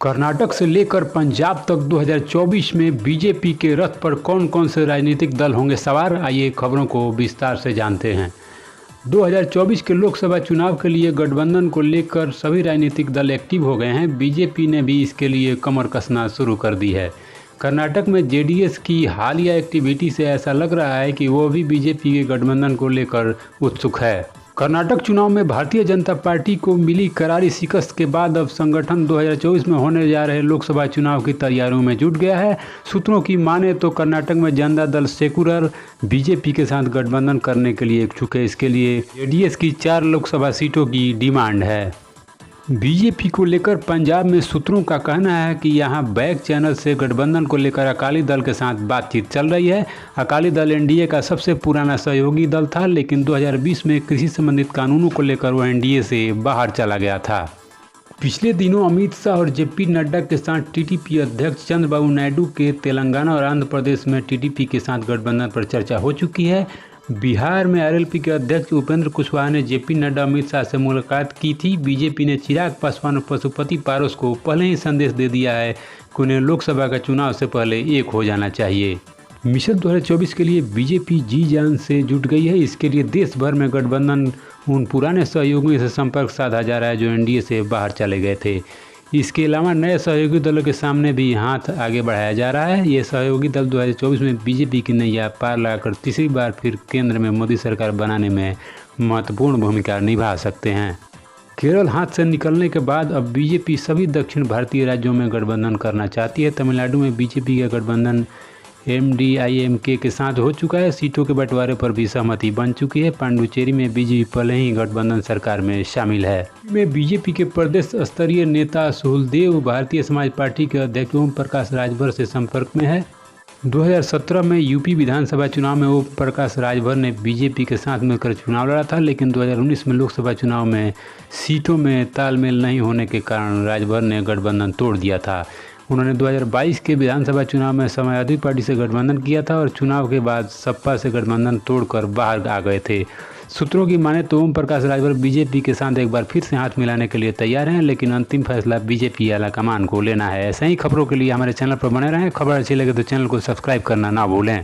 कर्नाटक से लेकर पंजाब तक 2024 में बीजेपी के रथ पर कौन कौन से राजनीतिक दल होंगे सवार, आइए खबरों को विस्तार से जानते हैं। 2024 के लोकसभा चुनाव के लिए गठबंधन को लेकर सभी राजनीतिक दल एक्टिव हो गए हैं। बीजेपी ने भी इसके लिए कमर कसना शुरू कर दी है। कर्नाटक में जेडीएस की हालिया एक्टिविटी से ऐसा लग रहा है कि वो भी बीजेपी के गठबंधन को लेकर उत्सुक है। कर्नाटक चुनाव में भारतीय जनता पार्टी को मिली करारी शिकस्त के बाद अब संगठन 2024 में होने जा रहे लोकसभा चुनाव की तैयारियों में जुट गया है। सूत्रों की माने तो कर्नाटक में जनता दल सेकुलर बीजेपी के साथ गठबंधन करने के लिए इच्छुक है। इसके लिए जेडीएस की 4 लोकसभा सीटों की डिमांड है। बीजेपी को लेकर पंजाब में सूत्रों का कहना है कि यहां बैक चैनल से गठबंधन को लेकर अकाली दल के साथ बातचीत चल रही है। अकाली दल एनडीए का सबसे पुराना सहयोगी दल था, लेकिन 2020 में कृषि संबंधित कानूनों को लेकर वह एनडीए से बाहर चला गया था। पिछले दिनों अमित शाह और जेपी नड्डा के साथ टीडीपी अध्यक्ष चंद्रबाबू नायडू के तेलंगाना और आंध्र प्रदेश में टीडीपी के साथ गठबंधन पर चर्चा हो चुकी है। बिहार में आरएलपी के अध्यक्ष उपेंद्र कुशवाहा ने जेपी नड्डा अमित शाह से मुलाकात की थी। बीजेपी ने चिराग पासवान और पशुपति पारस को पहले ही संदेश दे दिया है कि उन्हें लोकसभा का चुनाव से पहले एक हो जाना चाहिए। मिशन 2024 के लिए बीजेपी जी जान से जुट गई है। इसके लिए देश भर में गठबंधन उन पुराने सहयोगियों से संपर्क साधा जा रहा है जो एनडीए से बाहर चले गए थे। इसके अलावा नए सहयोगी दलों के सामने भी हाथ आगे बढ़ाया जा रहा है। ये सहयोगी दल 2024 में बीजेपी की नैया पार लगाकर तीसरी बार फिर केंद्र में मोदी सरकार बनाने में महत्वपूर्ण भूमिका निभा सकते हैं। केरल हाथ से निकलने के बाद अब बीजेपी सभी दक्षिण भारतीय राज्यों में गठबंधन करना चाहती है। तमिलनाडु में बीजेपी का गठबंधन एमडीआईएमके के साथ हो चुका है। सीटों के बंटवारे पर भी सहमति बन चुकी है। पांडुचेरी में बीजेपी पहले ही गठबंधन सरकार में शामिल है। में बीजेपी के प्रदेश स्तरीय नेता सुहलदेव भारतीय समाज पार्टी के अध्यक्ष ओम प्रकाश राजभर से संपर्क में है। 2017 में यूपी विधानसभा चुनाव में ओम प्रकाश राजभर ने बीजेपी के साथ मिलकर चुनाव लड़ा था, लेकिन 2019 में लोकसभा चुनाव में सीटों में तालमेल नहीं होने के कारण राजभर ने गठबंधन तोड़ दिया था। उन्होंने 2022 के विधानसभा चुनाव में समाजवादी पार्टी से गठबंधन किया था और चुनाव के बाद सपा से गठबंधन तोड़कर बाहर आ गए थे। सूत्रों की माने तो ओम प्रकाश राजभर बीजेपी के साथ एक बार फिर से हाथ मिलाने के लिए तैयार हैं, लेकिन अंतिम फैसला बीजेपी आलाकमान को लेना है। ऐसे ही खबरों के लिए हमारे चैनल पर बने रहें। खबर अच्छी लगे तो चैनल को सब्सक्राइब करना ना भूलें।